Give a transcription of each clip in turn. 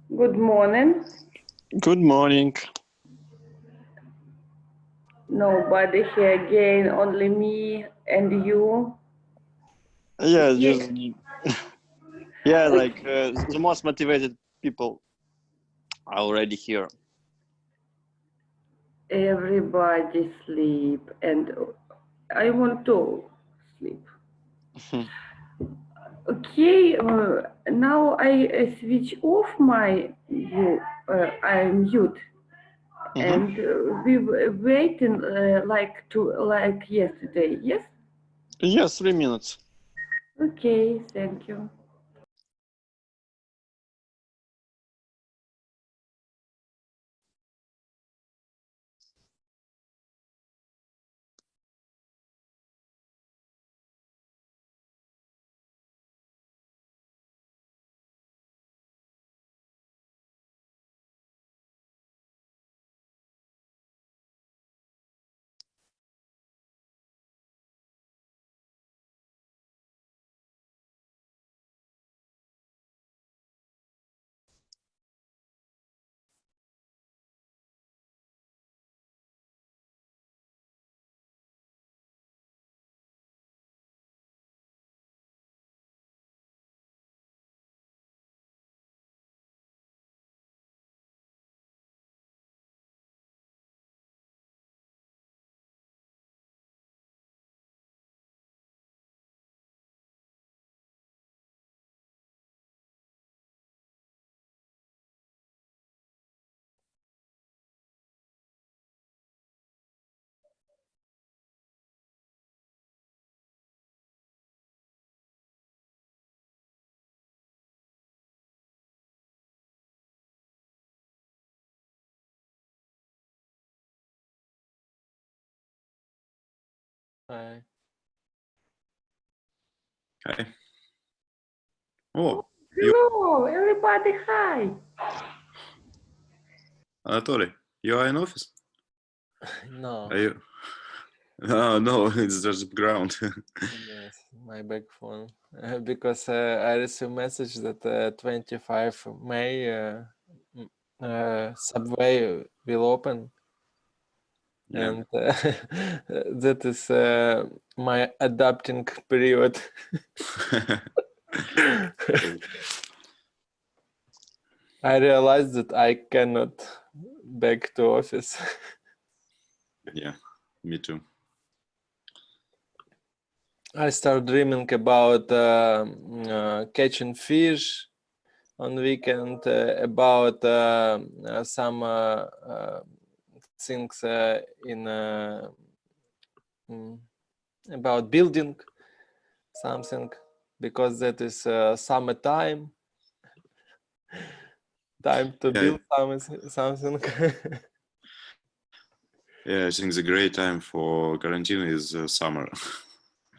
Good morning. Good morning. Nobody here again, only me and you. Yeah, Okay, yeah, okay. the most motivated people are already here. Everybody sleep and I want to sleep. Okay, now I switch off my I mute Hmm. and we waiting like yesterday. Yes. Yes, 3 minutes. Okay. Thank you. Hi. Hi. Oh, you, Hello, everybody. Hi. Anatoly, you are in office? No, Are you? Oh, no, it's just ground. yes, my back phone. Because I received message that 25 May subway will open, Yeah. and that is my adapting period. I realized that I cannot back to office. Yeah, me too. I start dreaming about catching fish on weekend, about some things in about building something, because that is summertime, time to Yeah, build something. yeah, I think the great time for quarantine is summer.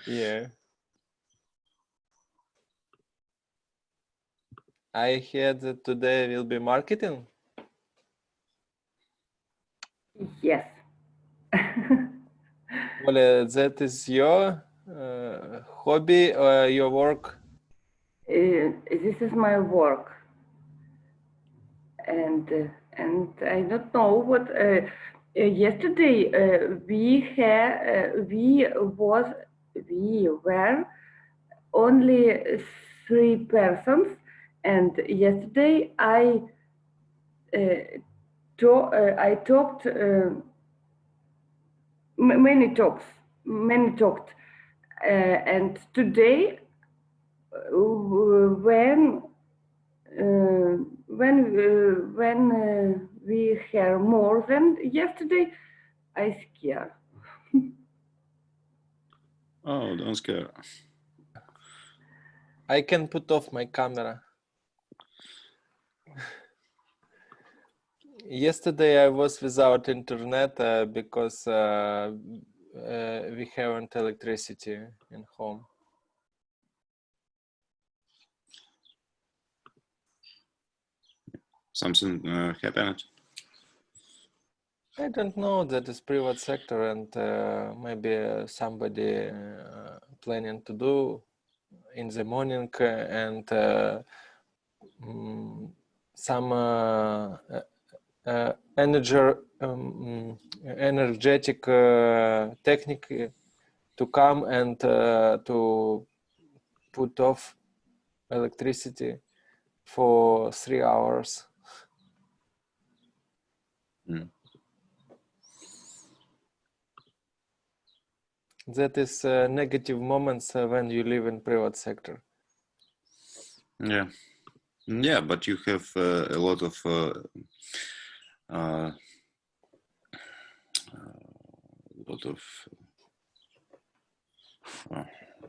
Yeah. I heard that today will be marketing. Yes. Oля, that is your hobby or your work? This is my work, and I don't know what. Yesterday we were only three persons, and yesterday uh, I talked many talked, and today when we have more than yesterday, I scare. Oh, don't scare. I can put off my camera. Yesterday I was without internet because we haven't electricity in home. Something happened? I don't know, that is private sector, and maybe somebody planning to do in the morning, and some energetic technique to come and to put off electricity for 3 hours. Mm. That is negative moments when you live in private sector. Yeah, yeah, but you have a lot of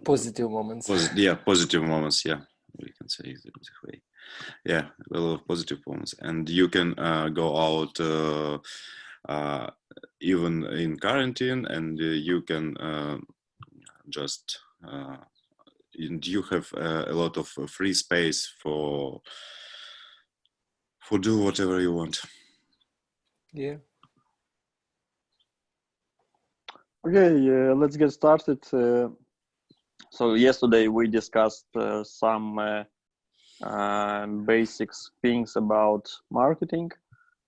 Positive moments. Positive moments. Yeah, we can say it this way. Yeah, a lot of positive moments, and you can go out even in quarantine, and you can just and you have a lot of free space for do whatever you want. Yeah. Okay, let's get started. So yesterday we discussed some basics things about marketing,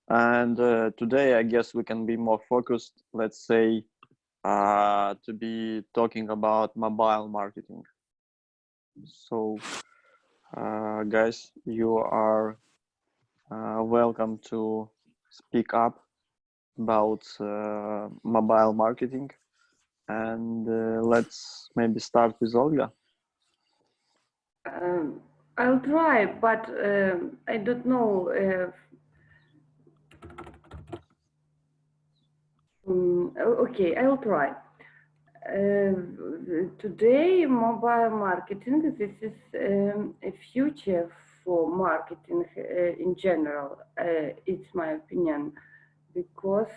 and today I guess we can be more focused, let's say, to be talking about mobile marketing. So guys, you are welcome to speak up about mobile marketing, and let's maybe start with Olga. I'll try, but I don't know if okay, I'll try. Today, mobile marketing, this is a future for marketing in general. It's my opinion, because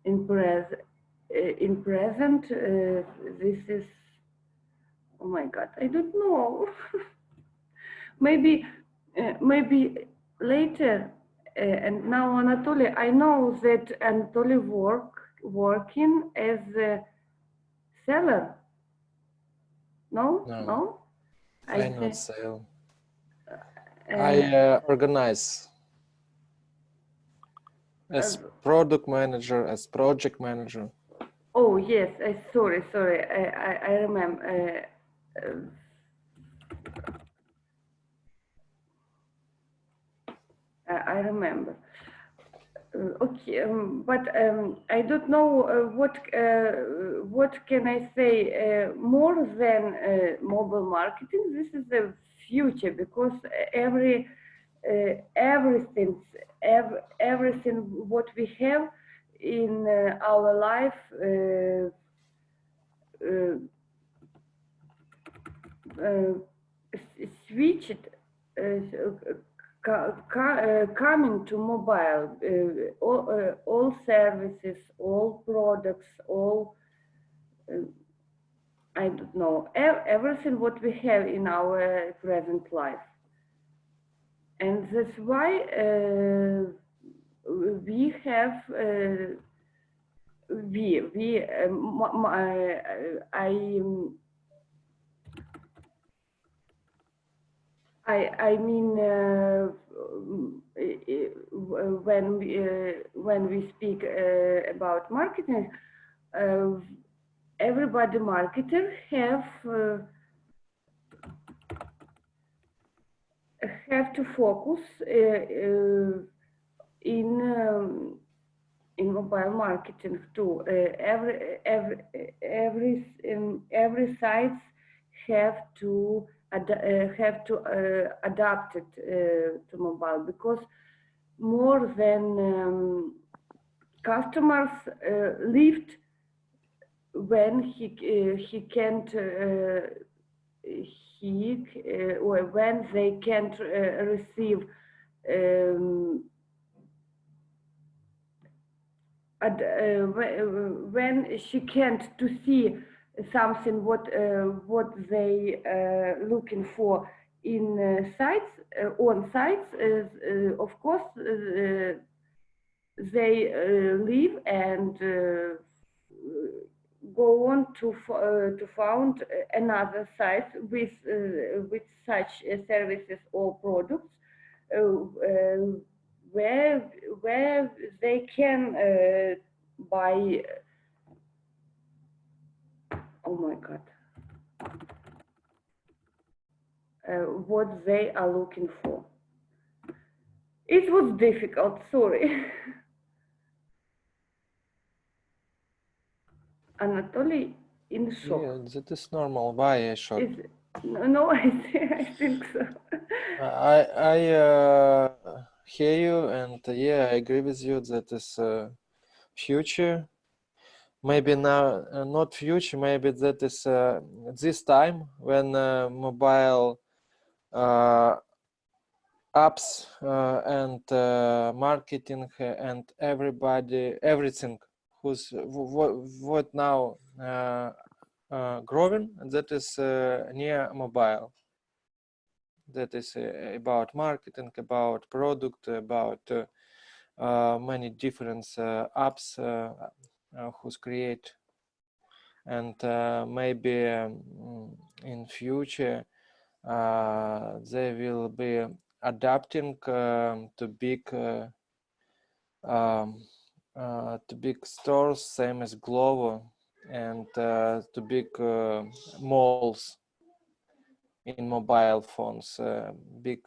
in present this is, oh my God, I don't know. maybe later. And now Anatoly, I know that Anatoly working as a seller. No? I not sell. Uh, I organize as product manager, as project manager. Oh yes, sorry. I remember. I remember. Okay, but I don't know what can I say more than mobile marketing. This is the future, because everything what we have in our life switched. Coming to mobile, all services, all products, all I don't know, everything what we have in our present life, and that's why we have I mean, when we speak about marketing, everybody marketer have to focus in mobile marketing too. Every sites have to adapt it to mobile, because more than customers lived when he can't or when they can't receive when she can't to see something what they looking for in sites, on sites. Of course they leave and go on to found another site with such services or products where they can buy. Oh my God. What they are looking for. It was difficult, sorry. Anatoly in shock. Yeah, that is normal. Why I shock? No, I think so. I hear you, and yeah, I agree with you that is future. Maybe now, not future. Maybe that is this time when mobile apps and marketing and everything what now growing, that is near mobile. That is about marketing, about product, about many different apps who's create, and maybe in future they will be adapting to big stores, same as Glovo, and to big malls in mobile phones, big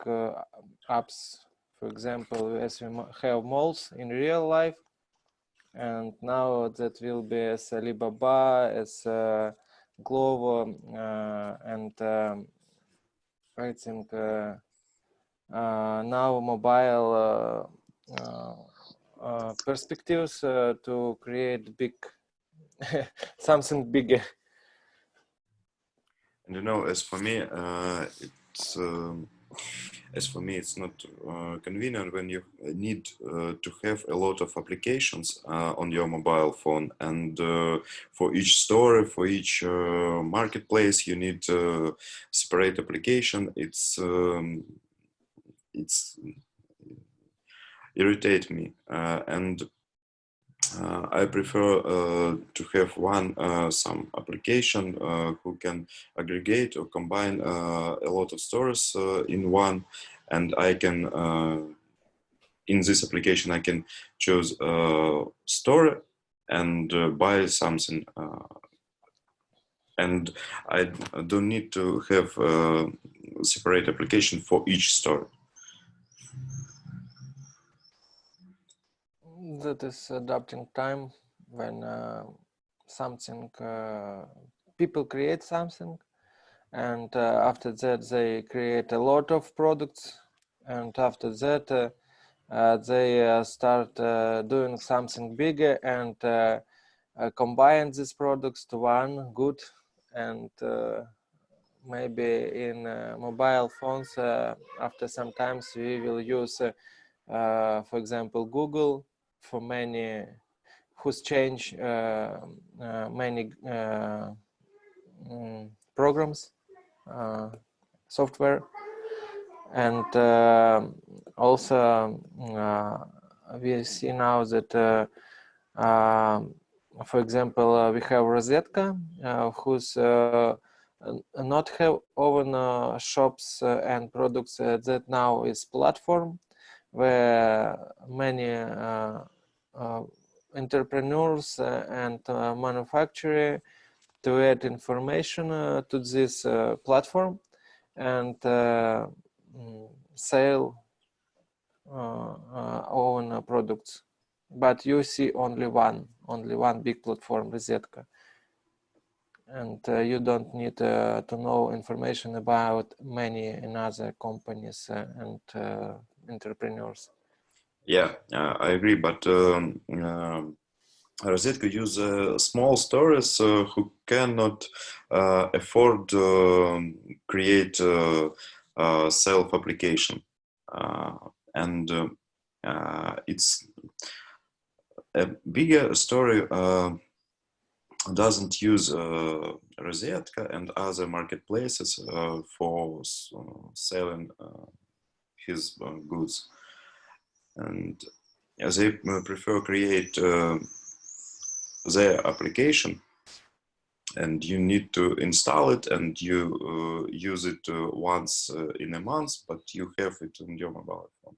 apps. For example, as we have malls in real life, and now that will be as Alibaba, as Glovo, and I think now mobile perspectives to create big something bigger. And you know, as for me, it's not convenient when you need to have a lot of applications on your mobile phone, and for each store, for each marketplace, you need separate application. It's irritate me, and I prefer to have some application who can aggregate or combine a lot of stores in one, and I can in this application I can choose store and buy something, and I don't need to have separate application for each store. That is adapting time when something people create something, and after that they create a lot of products, and after that they start doing something bigger and combine these products to one good, and maybe in mobile phones after some times we will use for example Google for many who's change many programs, software, and also we see now that for example we have Rosetka who's not have own shops and products, that now is platform where many entrepreneurs and manufacturers to add information to this platform and sell own products. But you see only one big platform, Rosetka, and you don't need to know information about many other companies and entrepreneurs. Yeah, I agree, but Rosetka use small stores who cannot afford create self-application, and it's a bigger story doesn't use Rosetka and other marketplaces for selling his goods, and they prefer create their application and you need to install it, and you use it once in a month, but you have it on your mobile phone.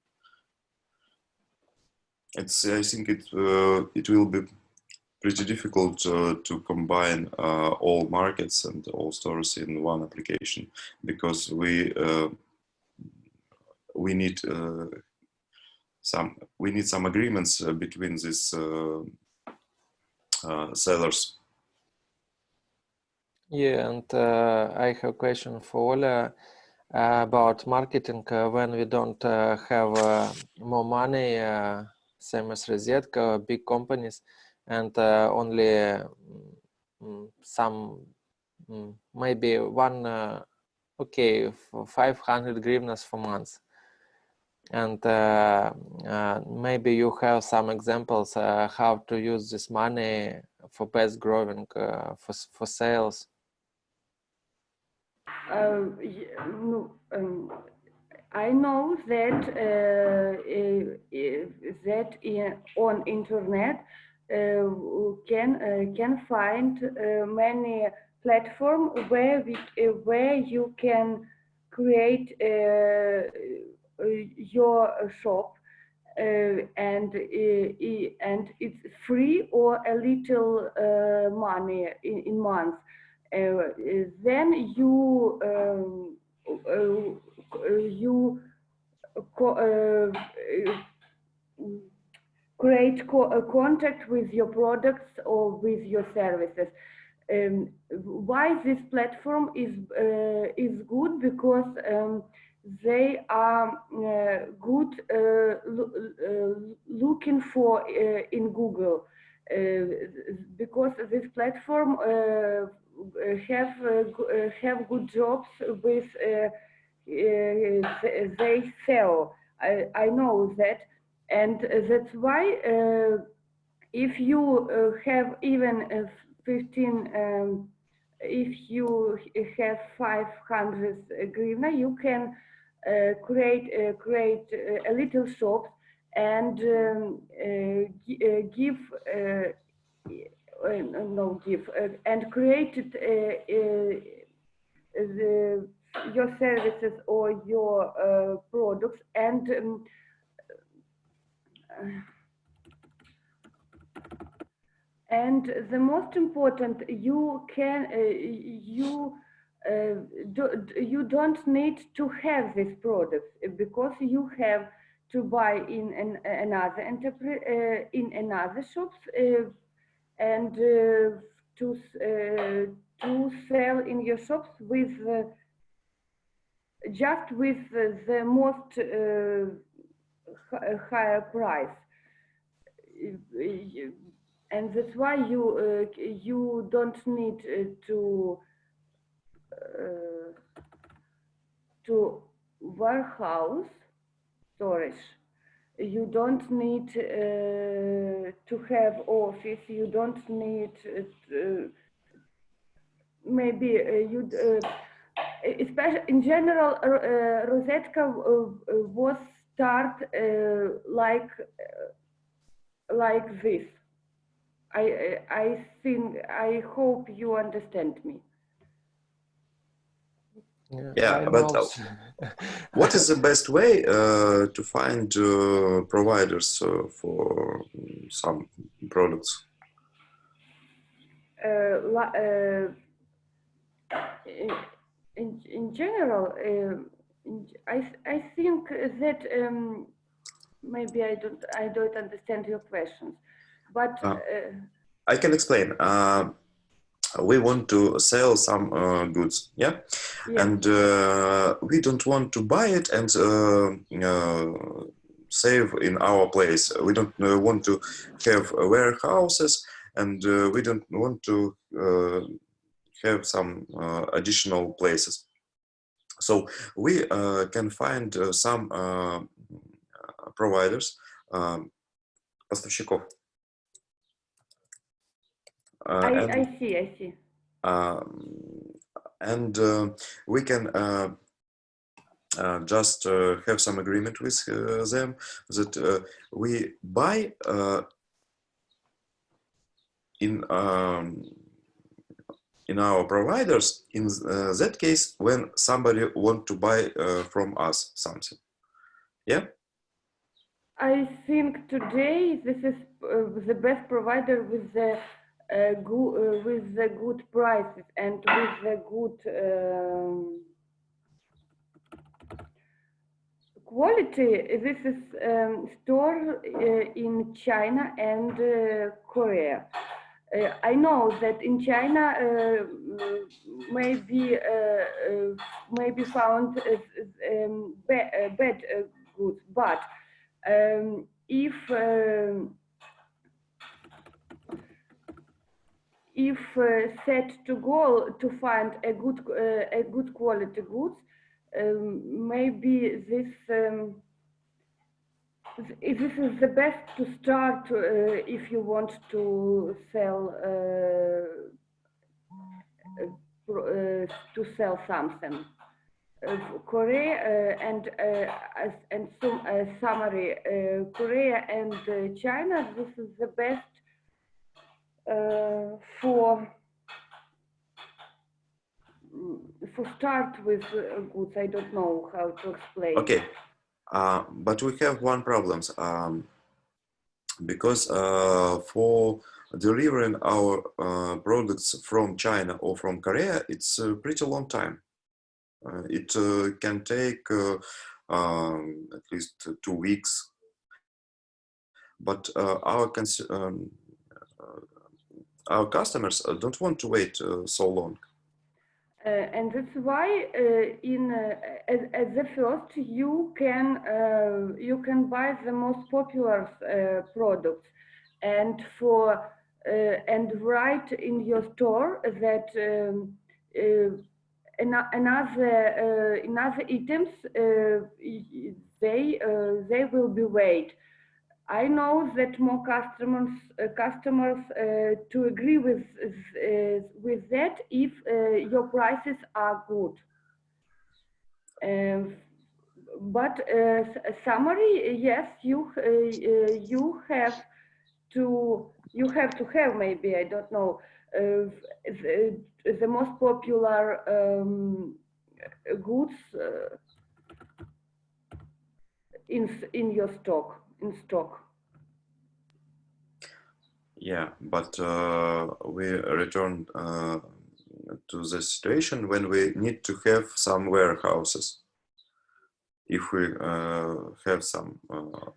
I think it will be pretty difficult to combine all markets and all stores in one application, because we need some agreements between these sellers. Yeah, and I have a question for Ola about marketing when we don't have more money, same as Rosetka, big companies, and only some, maybe one, okay, for 500 hryvnias for month. And maybe you have some examples how to use this money for best growing, for sales. I know that on internet can find many platforms where you can create your shop, and it's free or a little money in month. Then you create a contact with your products or with your services. Why this platform is good? Because they are good looking for in Google, because this platform have good jobs with they sell. I know that, and that's why if you have even 15, if you have 500 hryvnia, you can create a little shop and give and create your services or your products, and the most important, you don't need to have these products, because you have to buy in another shops, and to sell in your shops with just with the most higher price. And that's why you don't need to warehouse storage. You don't need to have office. You don't need maybe you. Especially in general, Rosetka was start like this. I think, I hope you understand me. Yeah, but what is the best way to find providers for some products? In general, I think that maybe I don't understand your questions, but I can explain. We want to sell some goods, yeah? And we don't want to buy it and save in our place. We don't want to have warehouses, and we don't want to have some additional places. So we can find some providers, поставщиков. I see. And we can just have some agreement with them that we buy in in our providers in that case when somebody want to buy from us something. Yeah. I think today this is the best provider with the good prices and with the good quality. This is store in China and Korea. I know that in China maybe found bad goods, but if set to goal to find a good quality goods, maybe this is the best to start if you want to sell something. Korea and some summary, Korea and China. This is the best for start with goods. I don't know how to explain. Okay, but we have one problem, because for delivering our products from China or from Korea, it's a pretty long time. It can take at least 2 weeks, but our customers don't want to wait so long. And that's why at the first you can buy the most popular products, and write in your store that another items they will be wait. I know that more customers to agree with that if your prices are good. But summary, yes, you have to have, maybe, I don't know, the most popular goods in your stock. Yeah, but we return to the situation when we need to have some warehouses. If we have some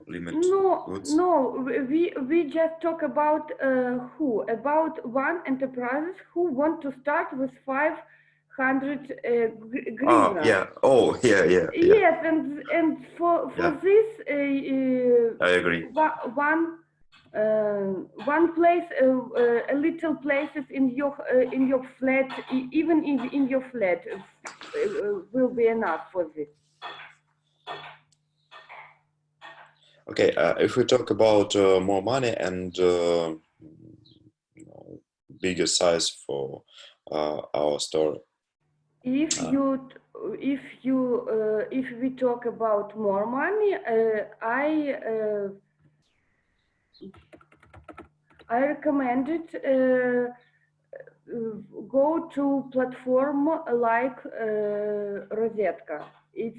limited goods. No, we just talk about one enterprises who want to start with 500 hryvnia. Yeah. Oh, yeah. Yes, and for this, I agree. One place, a little places in your flat, even in your flat, will be enough for this. Okay, if we talk about more money and bigger size for our store. If we talk about more money, I recommend it. Go to platform like Rosetka. It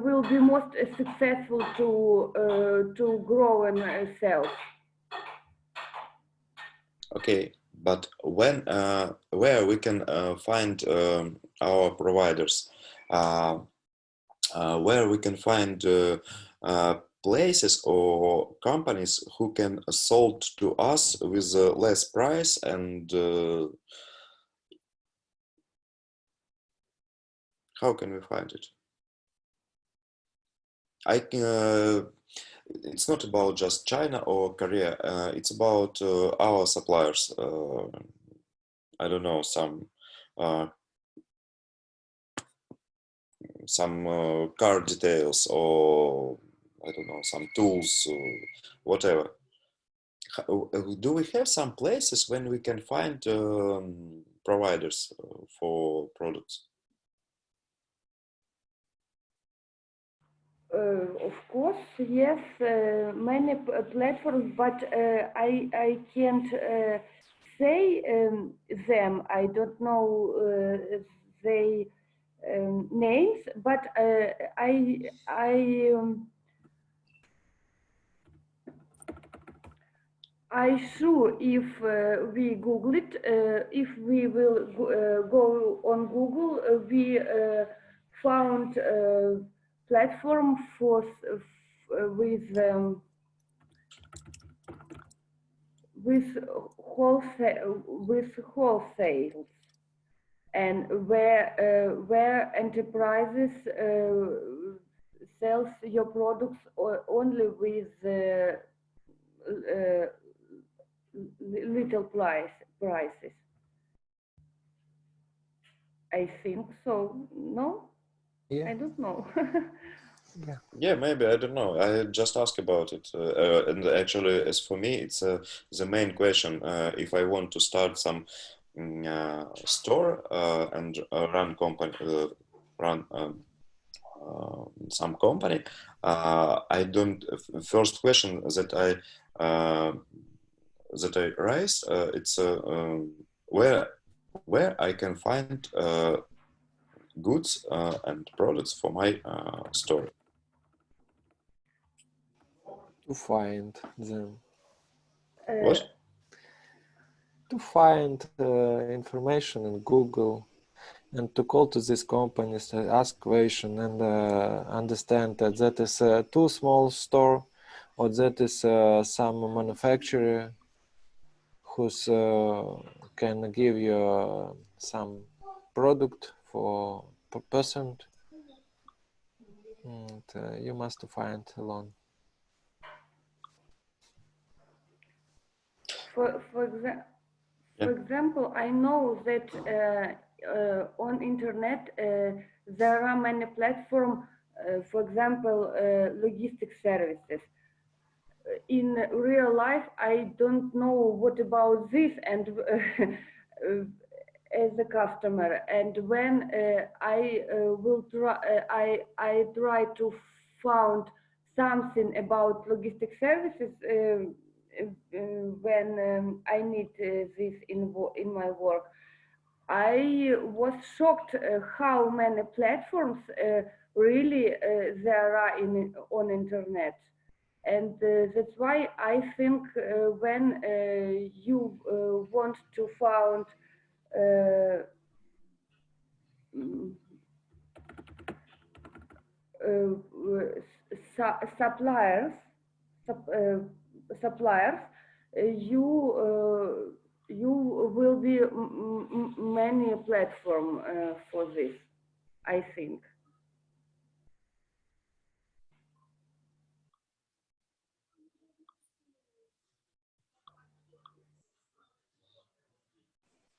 will be most successful to grow and sell. Okay, but where we can find our providers, where we can find places or companies who can sold to us with less price, and how can we find it? It's not about just China or Korea. It's about our suppliers. I don't know, some car details, or I don't know, some tools, whatever. Do we have some places when we can find providers for products? Of course, yes, many platforms, but I can't say them. I don't know they names, but I sure if we Google it, if we will go on Google, we found a platform for with wholesales, and where enterprises sells your products only with little prices. I think so. No, Yeah, I don't know. yeah. Yeah, maybe, I don't know. I just asked about it. And actually, as for me, it's the main question. If I want to start some store and run some company, I don't. First question that I raise, it's where I can find goods and products for my store. To find them. What? To find information in Google and to call to these companies, ask question and understand that that is a too small store or that is some manufacturer who's can give you some product for per person, and you must find alone. For Yeah. example, I know that on internet there are many platforms. For example, logistic services. In real life, I don't know what about this, and as a customer, and when I will try, I try to found something about logistic services when I need this in my work. I was shocked how many platforms really there are on internet, and that's why I think when you want to found mm, suppliers, suppliers, you will be many platform for this, I think.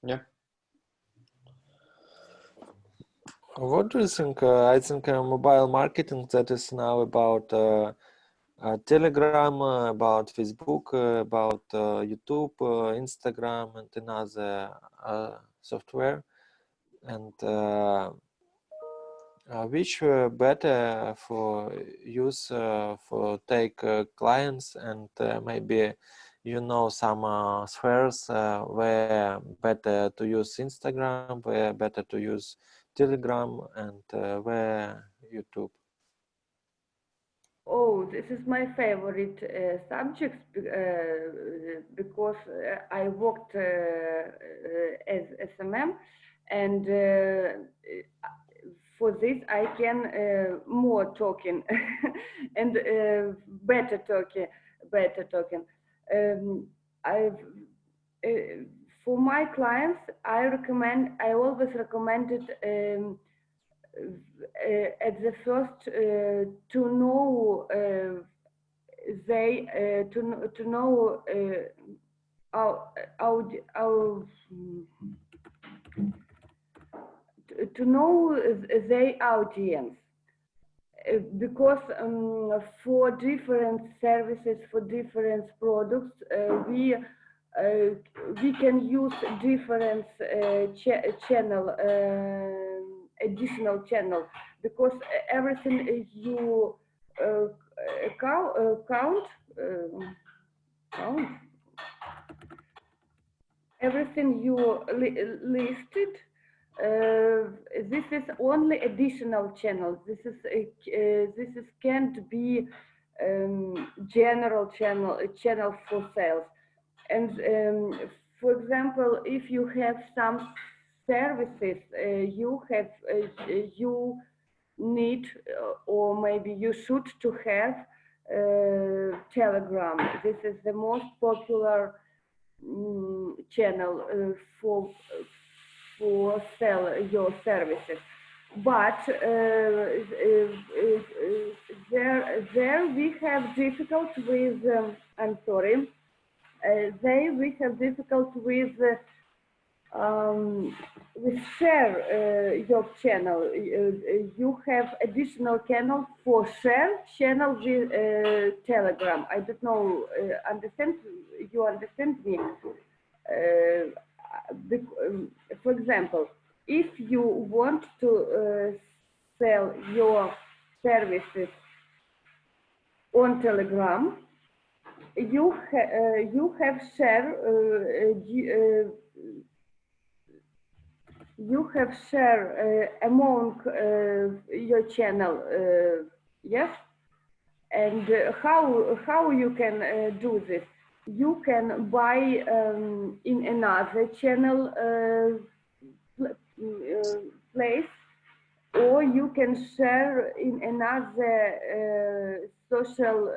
Yeah. What do you think? I think mobile marketing that is now about Telegram, about Facebook, about YouTube, Instagram, and another software. And which better for use for take clients, and maybe you know some spheres where better to use Instagram, where better to use Telegram, and where YouTube. Oh, this is my favorite subject because I worked as SMM, and for this I can more talking and better talking. Um, I've for my clients, I always recommended at the first to know to know our to know their audience, because for different services, for different products, we can use different channel, additional channel, because everything you count everything you listed. This is only additional channels. This is can't be general channel for sales. And for example, if you have some services, you need or maybe you should to have Telegram. This is the most popular channel for sell your services. But there we have difficult with I'm sorry. There we have difficult with share your channel. You have additional channel for share channel with Telegram. I don't know. You understand me? For example, if you want to sell your services on Telegram, you have share among your channel, yes. And how you can do this? You can buy in another channel place, or you can share in another social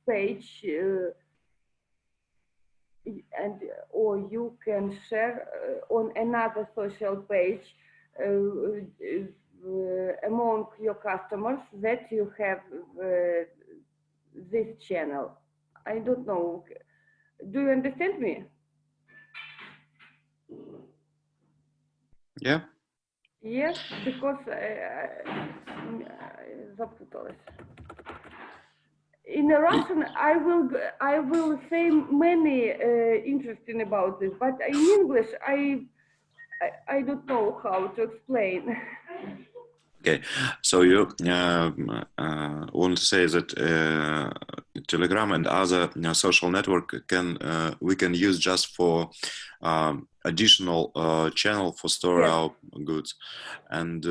page, and or you can share on another social page among your customers that you have this channel. I don't know. Do you understand me? Yeah. Yes, because запуталась. In Russian, I will say many interesting about this, but in English, I don't know how to explain. Okay, so you want to say that Telegram and other social network we can use just for additional channel for store Yes. our goods, and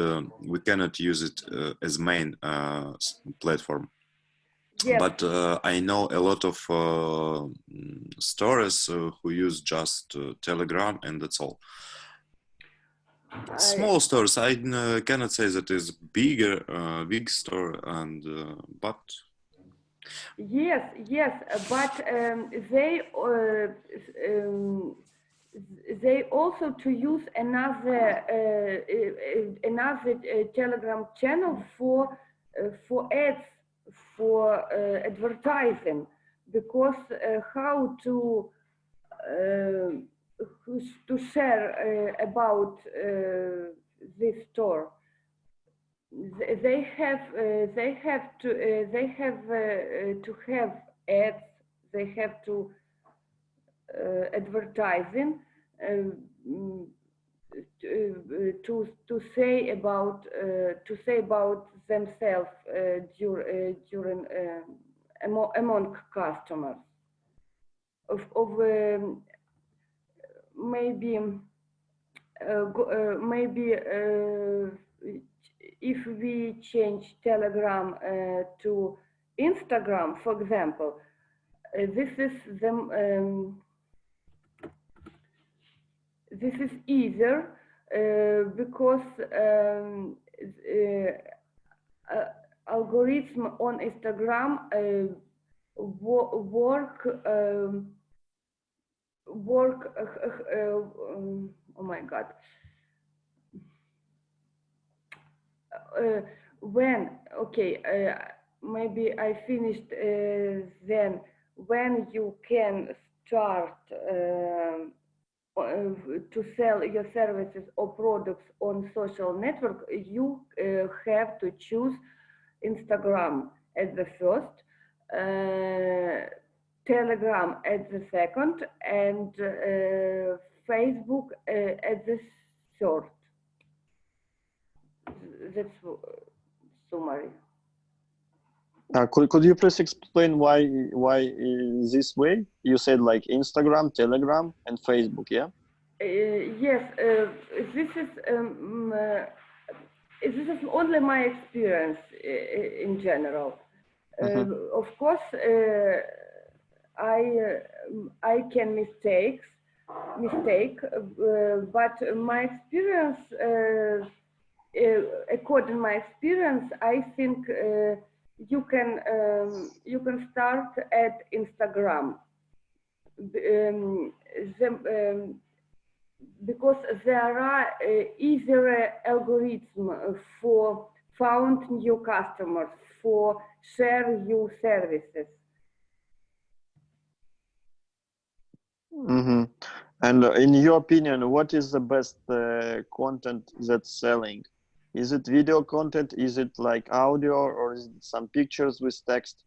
we cannot use it as main platform. Yes. But I know a lot of stores who use just Telegram, and that's all. Small stores, I cannot say that is bigger, big store, and but Yes, but they also to use another Telegram channel for ads, for advertising, because how to share about this store. They have to have ads. They have to advertising to say about themselves during among customers of maybe if we change Telegram to Instagram, for example, this is easier because algorithm on Instagram work. Oh my God. When maybe I finished then when you can start to sell your services or products on social network, you have to choose Instagram as the first, Telegram as the second, and Facebook as the third. That's summary. Could you please explain why this way? You said like Instagram, Telegram, and Facebook, yeah? Yes, this is only my experience in general. Of course, I can mistake, but my experience, according to my experience, I think you can start at Instagram. Because there are easier algorithms for found new customers, for share new services. And in your opinion, what is the best content that's selling? Is it video content? Is it like audio, or is it some pictures with text?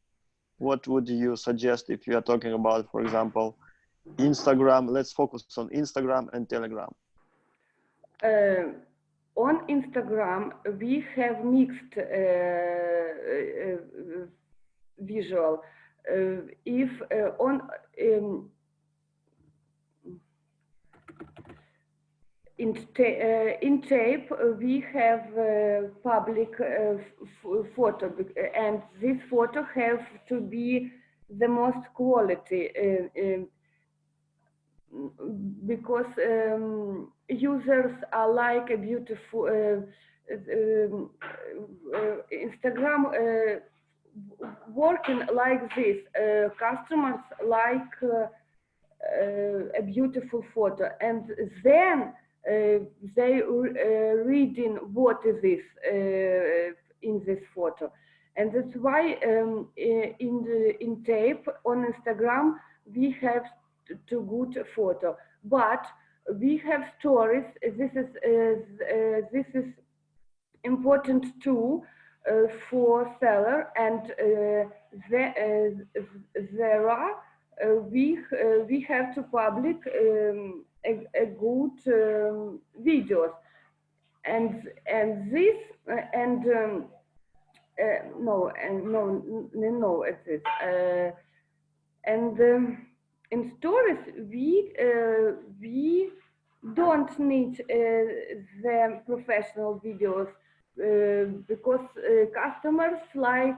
What would you suggest if you are talking about, for example, Instagram? Let's focus on Instagram and Telegram. On Instagram, we have mixed visual. If on in tape, we have public photo, and this photo have to be the most quality because users are like a beautiful Instagram working like this. Customers like a beautiful photo, and then they reading what is this in this photo, and that's why in tape on Instagram we have too good photo, but we have stories. This is important too for seller, and there are we have to public a good videos, and this and no it's it and in stories we don't need the professional videos because customers like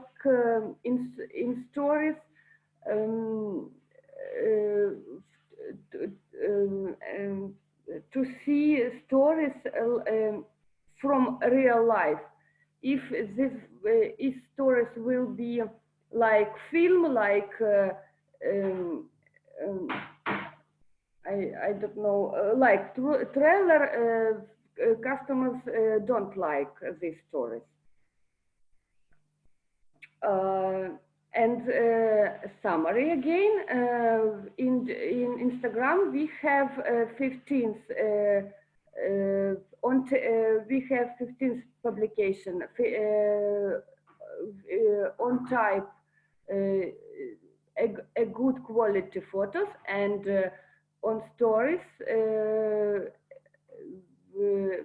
in stories to see stories from real life. If stories will be like film, like I don't know, like trailer, customers don't like these stories. And summary again, in Instagram we have 15th we have 15th publication on type a good quality photos, and on stories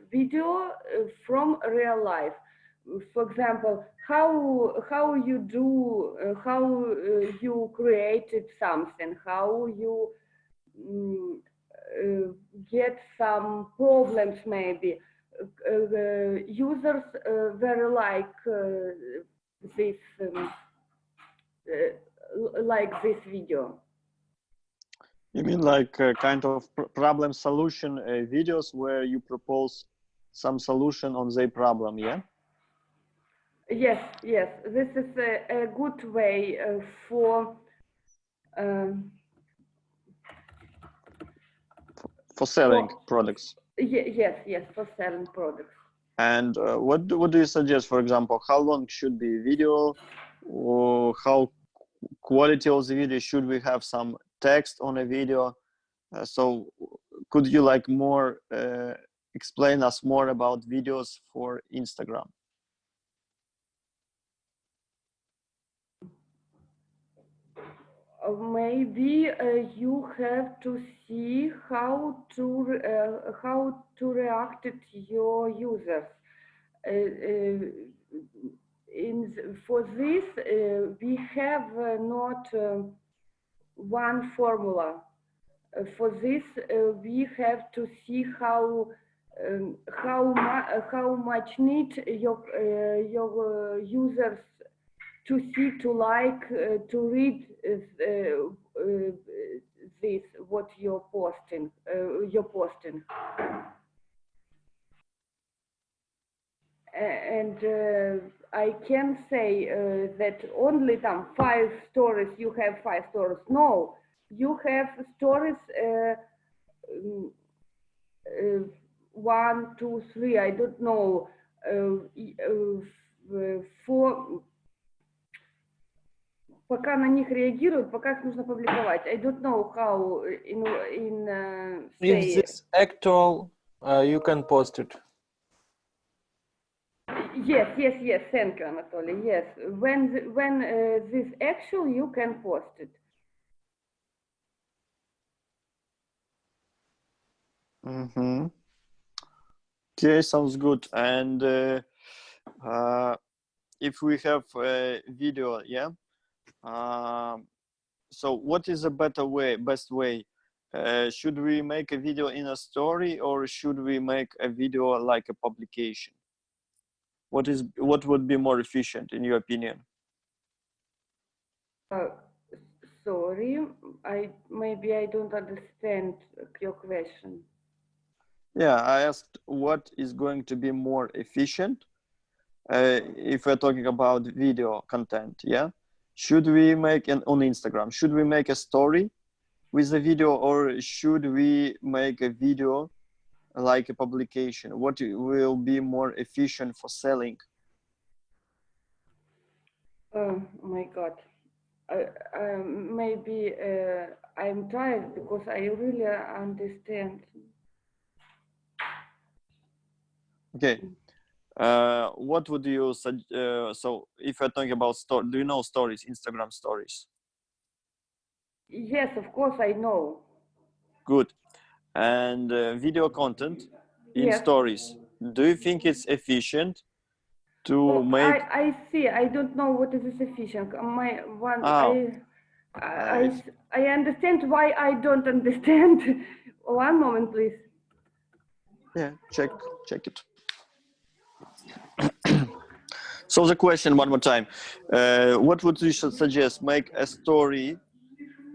video from real life. For example, how you do you created something, how you get some problems maybe. Users very like this video. You mean like kind of problem solution videos where you propose some solution on their problem, yeah? Yes, yes. This is a good way for selling products. Yes, for selling products. And what do you suggest? For example, how long should be video, or how quality of the video? Should we have some text on a video? So could you like more explain us more about videos for Instagram? Maybe you have to see how to react to your users. for this, we have not one formula. For this, we have to see how much need your users to see, to like, to read this what you're posting. And I can say that only 5 stories, you have 5 stories. No, you have stories 1, 2, 3, I don't know, 4. Пока на них реагируют, пока их нужно публиковать. I don't know how If say. this actual, you can post it. Yes. Thank you, Anatoly. Yes, when this actual, you can post it. Mm-hmm. Okay, sounds good. And if we have a video, yeah. So what is a best way? Should we make a video in a story, or should we make a video like a publication? What would be more efficient in your opinion? Sorry, maybe I don't understand your question. Yeah, I asked what is going to be more efficient if we're talking about video content. Yeah, should we make on Instagram? Should we make a story with a video, or should we make a video like a publication? What will be more efficient for selling? Oh my God. Maybe I'm tired because I really understand. Okay. What would you so if you're talking about do you know stories, Instagram stories? Yes, of course I know. Good. And video content in Yes. stories, do you think it's efficient to make? I see. I don't know what is efficient. Oh. I understand why I don't understand. One moment, please. Yeah, check it. So the question one more time, what would you suggest? Make a story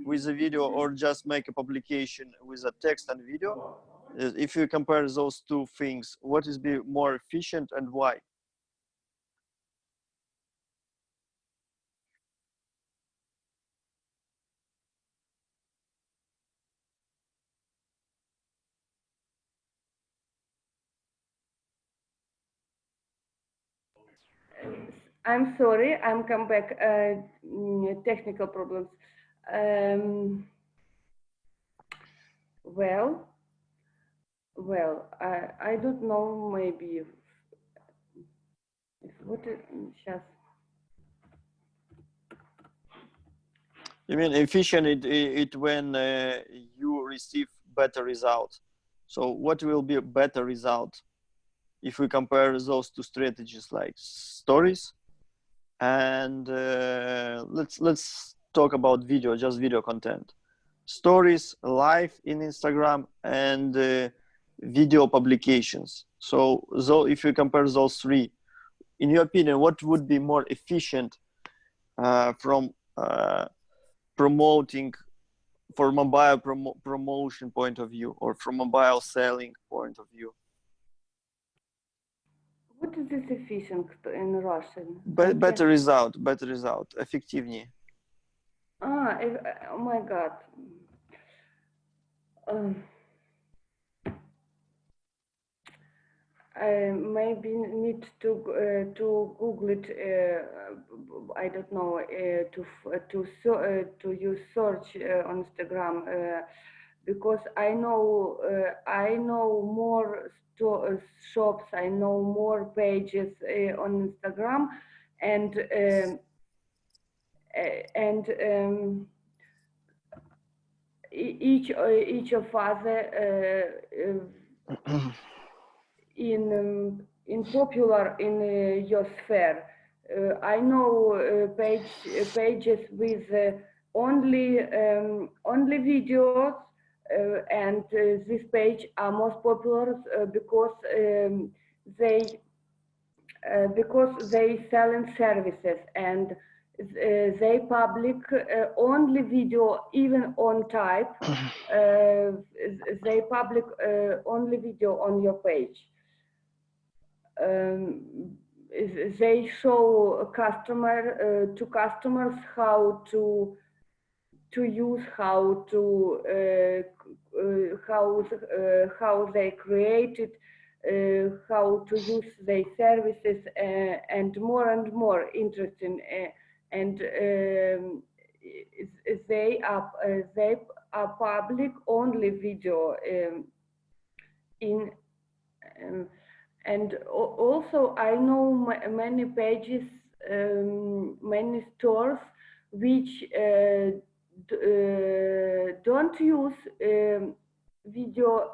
with a video, or just make a publication with a text and video? If you compare those two things, what is be more efficient and why? I'm sorry, I'm come back. Technical problems. Well, I don't know. Maybe what сейчас. You mean efficient? It when you receive better result. So what will be a better result if we compare those two strategies, like stories and let's talk about video, just video content. Stories, live in Instagram, and video publications. So if you compare those three, in your opinion, what would be more efficient from promoting for mobile promotion point of view, or from mobile selling point of view? What is this efficient in Russian? Better result, эффективнее. Oh my God. I maybe need to Google it. I don't know, to use search on Instagram, because I know more shops, I know more pages on Instagram, and each of us in popular in your sphere. I know pages with only videos, and this page are most popular because they selling services, and they public only video even on type. They public only video on your page. They show a customer to customers how to use, how they created, how to use their services, and more interesting. And they are public only video in. And also, I know many pages, many stores which don't use video.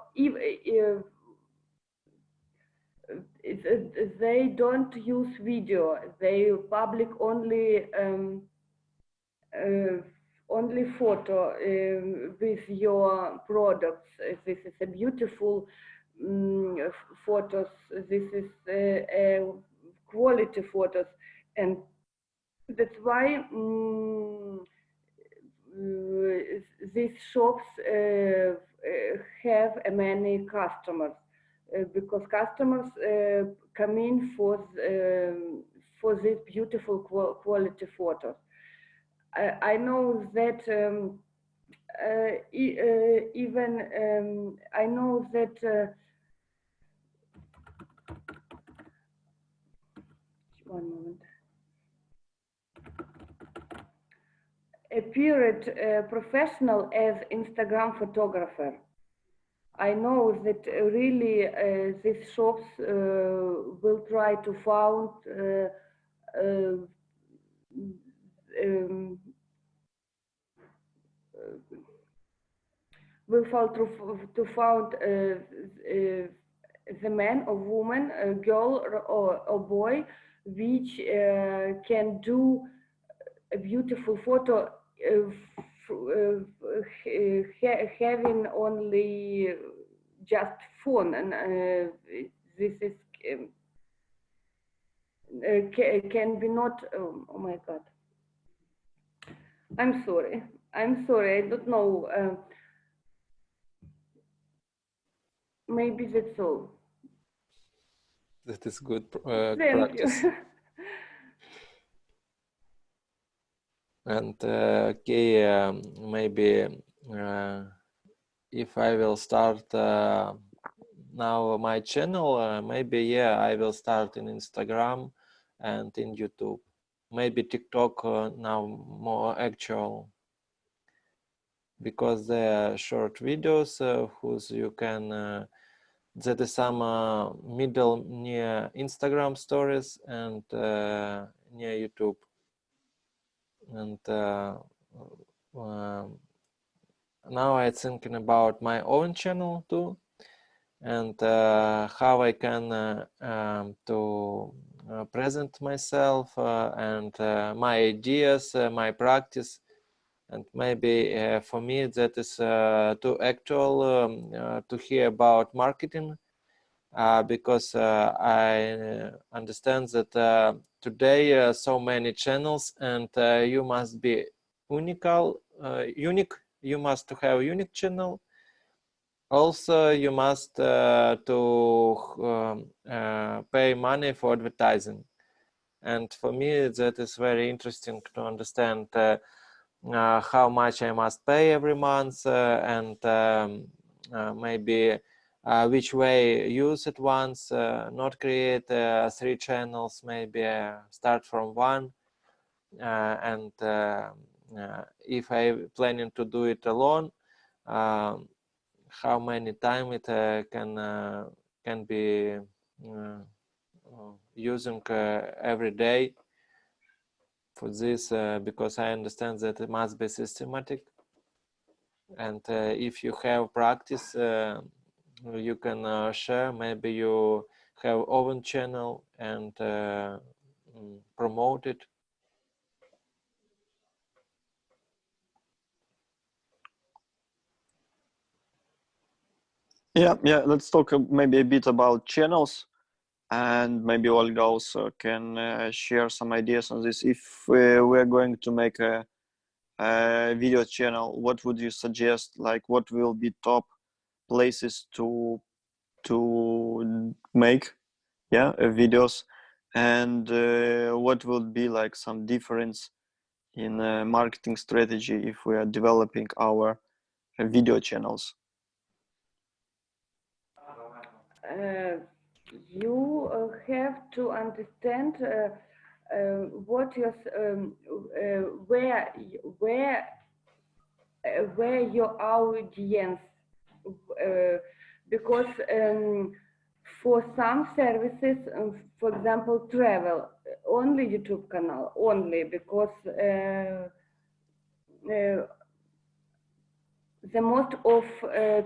They don't use video. They public only photo with your products. This is a beautiful photos. This is quality photos, and that's why these shops have many customers, because customers come in for these beautiful quality photos. I know that even I know that one moment. Appeared professional as Instagram photographer. I know that really these shops will try to found will fall to found the man or woman, a girl or boy, which can do a beautiful photo having only just phone, and this is can be not. Oh my God! I'm sorry. I'm sorry. I don't know. Maybe that's all. That is good Thank practice. you. And okay, maybe if I will start now my channel, maybe yeah, I will start in Instagram and in YouTube. Maybe TikTok now more actual, because they are short videos whose you can that is some middle near Instagram stories and near YouTube. And now I'm thinking about my own channel too, and how I can to present myself and my ideas, my practice. And maybe for me that is too actual to hear about marketing, because I understand that today so many channels, and you must be unique. You must have unique channel. Also, you must to pay money for advertising. And for me, that is very interesting to understand how much I must pay every month, and maybe which way use it once, not create 3 channels, maybe start from one, and if I planning to do it alone, how many time it can be using every day for this, because I understand that it must be systematic, and if you have practice, you can share. Maybe you have own channel, and promote it. Yeah, let's talk maybe a bit about channels, and maybe Olga also can share some ideas on this. If we're going to make a video channel, what would you suggest? Like, what will be top places to make videos, and what will be like some difference in marketing strategy if we are developing our video channels? You have to understand what your where your audience, because for some services, for example, travel, only YouTube channel, only because the most of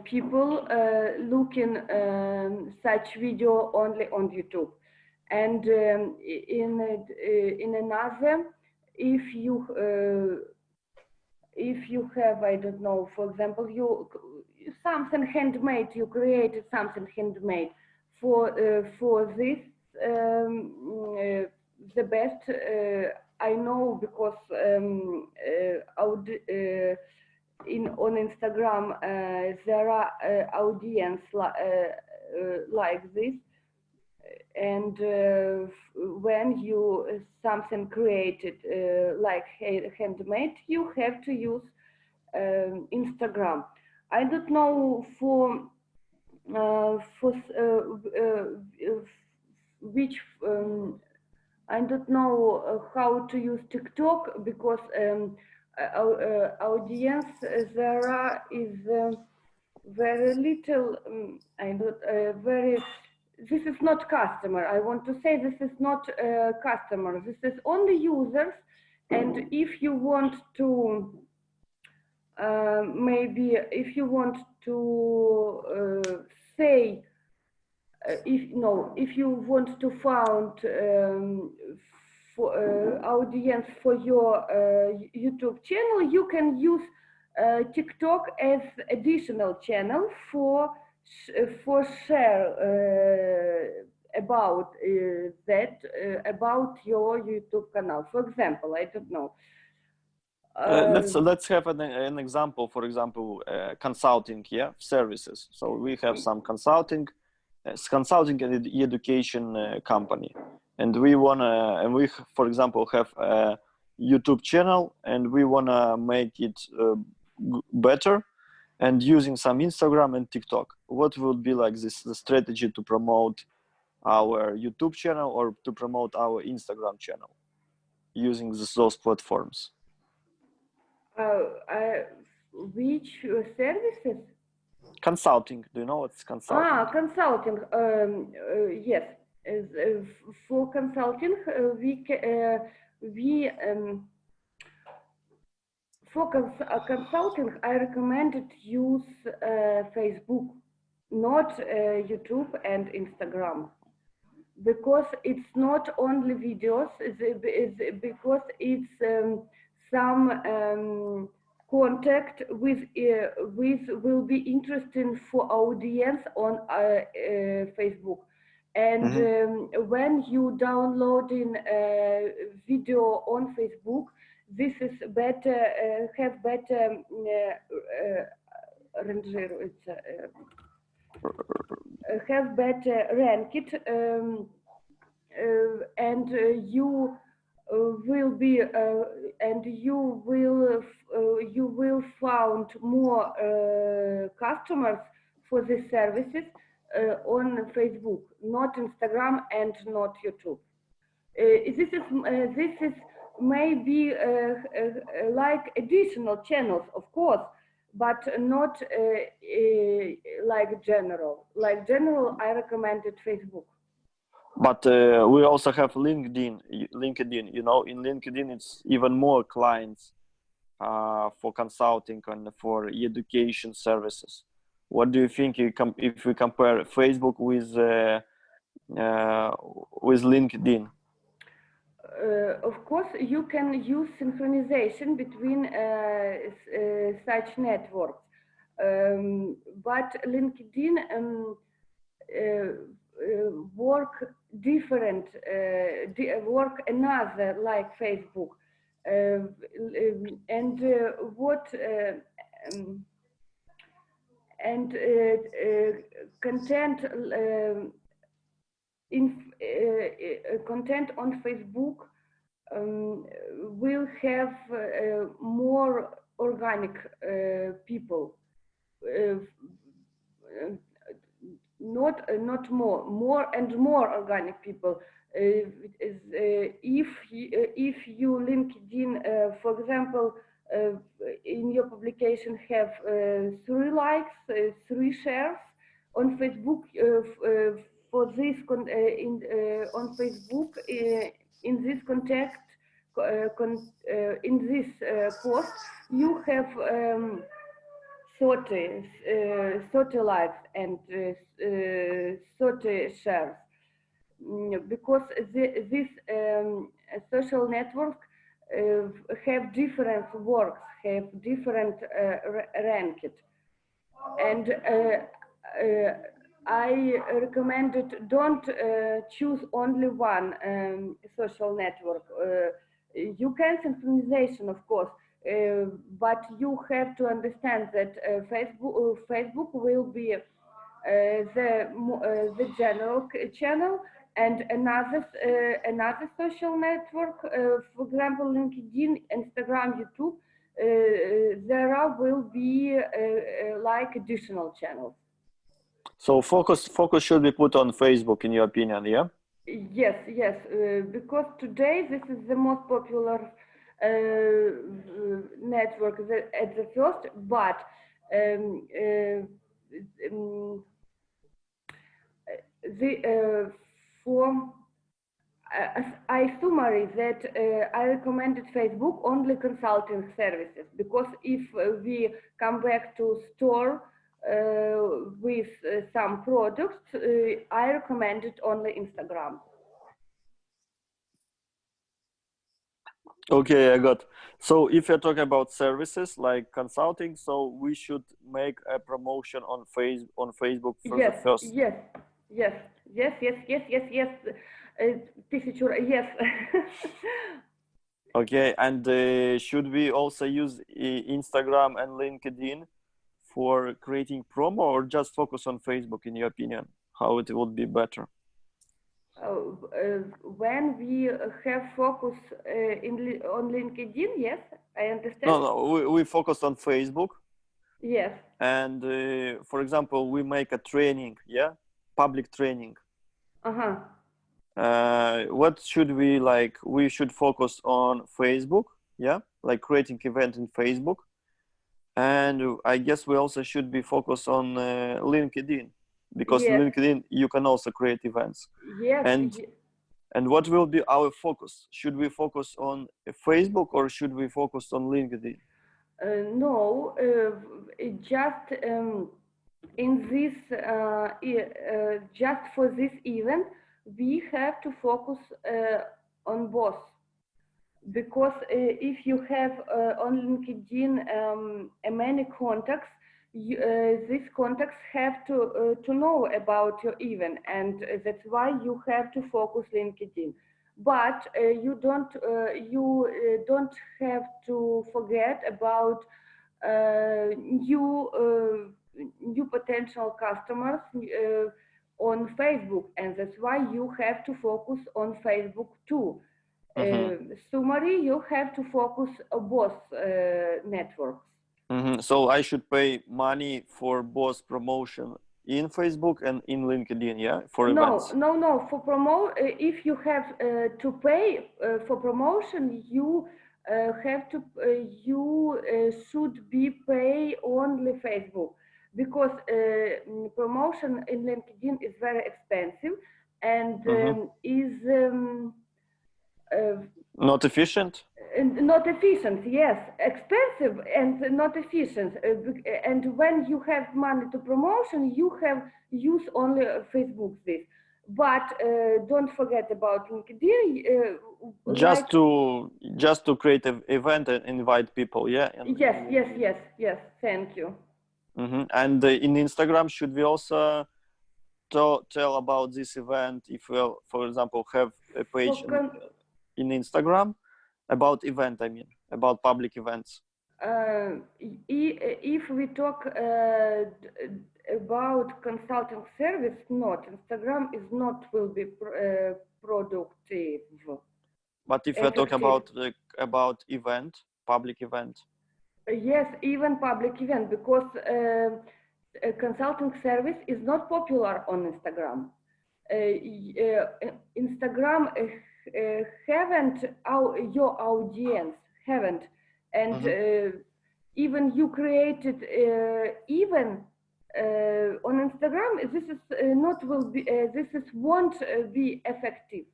people looking such video only on YouTube, and in another, if you have, I don't know, for example, something handmade, you created something handmade for this, the best I know, because on Instagram there are audience like this, and when you something created like handmade, you have to use Instagram. I don't know for which I don't know how to use TikTok, because our audience there is very little. I don't very. This is not customer. I want to say this is not customer. This is only users, and if you want to maybe if you want to say if you want to found for audience for your YouTube channel, you can use TikTok as additional channel for share about that about your YouTube channel. For example, I don't know. Let's have an example. For example, consulting, services. So we have some consulting and education company, and we for example have a YouTube channel, and we wanna make it better, and using some Instagram and TikTok. What would be like the strategy to promote our YouTube channel or to promote our Instagram channel using those platforms? Which services? Consulting. Do you know what's consulting? Consulting. Yes. For consulting, for consulting, I recommended use Facebook, not YouTube and Instagram, because it's not only videos. Because it's some contact with will be interesting for audience on Facebook, and when you downloading video on Facebook, this is better, have better have better ranked, and you will be and you will find more customers for these services on Facebook, not Instagram and not YouTube. This is maybe like additional channels, of course, but not like general. Like general, I recommended Facebook. But we also have LinkedIn. You know, in LinkedIn, it's even more clients for consulting and for education services. What do you think if we compare Facebook with LinkedIn? of course, you can use synchronization between such networks, but LinkedIn work different, work another like Facebook, and what and content content on Facebook will have more organic people, not more and more organic people. If you LinkedIn, for example, in your publication have 3 likes, 3 shares, on Facebook for this on Facebook in this context in this post you have 30 likes and 30 shares, because this social network have different works, have different ranked, and I recommended don't choose only one social network. You can synchronization, of course, but you have to understand that Facebook will be the general channel, and another social network, for example, LinkedIn, Instagram, YouTube, there will be like additional channels. So focus should be put on Facebook, in your opinion, yeah? Yes, because today this is the most popular network at the first, but I summary that I recommended Facebook only consulting services, because if we come back to store with some products, I recommended only Instagram. Okay, I got. So if you're talking about services like consulting, so we should make a promotion on Facebook for the first. Yes. Yes. Okay, and should we also use Instagram and LinkedIn for creating promo, or just focus on Facebook, in your opinion? How it would be better? When we have focus on LinkedIn, yes, I understand. No, we focus on Facebook. Yes. And for example, we make a training, yeah, public training. What should we like? We should focus on Facebook, yeah, like creating event in Facebook, and I guess we also should be focused on LinkedIn, because in LinkedIn you can also create events. Yes. And what will be our focus? Should we focus on Facebook or should we focus on LinkedIn? No, just in this, just for this event, we have to focus on both, because if you have on LinkedIn many contacts, these contacts have to know about your event, and that's why you have to focus LinkedIn. But you don't have to forget about new potential customers on Facebook, and that's why you have to focus on Facebook too. Summary, you have to focus on both networks. So I should pay money for both promotion in Facebook and in LinkedIn, yeah, for events? No. For if you have to pay for promotion, you have to. You should be pay only Facebook, because promotion in LinkedIn is very expensive and is not efficient. Not efficient, yes, expensive and not efficient. And when you have money to promotion, you have use only Facebook this. But don't forget about LinkedIn. Just to create an event and invite people, yeah. Yes. Thank you. And in Instagram, should we also tell about this event if we, for example, have a page in Instagram about event? I mean, about public events. If we talk about consulting service, not Instagram is not will be productive. But if we talk about event, public event. Yes, even public event, because a consulting service is not popular on Instagram. Instagram haven't your audience haven't, and even you created even on Instagram. This is not will be. This is won't be effective.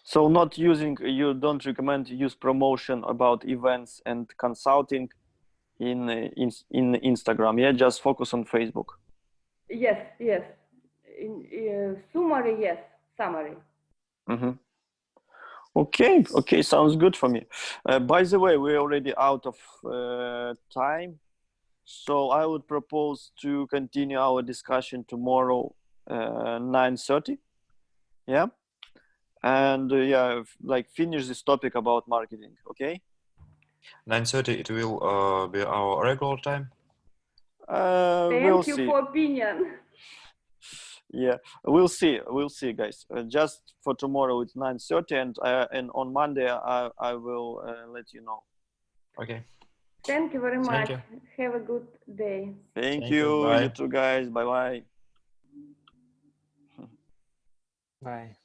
So not using, you don't recommend use promotion about events and consulting in Instagram, yeah? Just focus on Facebook. Yes. In summary, yes, summary. Okay, sounds good for me. By the way, we're already out of time, so I would propose to continue our discussion tomorrow, 9:30. Yeah. And like finish this topic about marketing, okay? 9:30 it will be our regular time. Thank you for opinion. Yeah, we'll see, guys. Just for tomorrow it's 9:30, and on Monday I will let you know. Okay. Thank you very much. You. Have a good day. Thank you. You too, guys. Bye. Bye.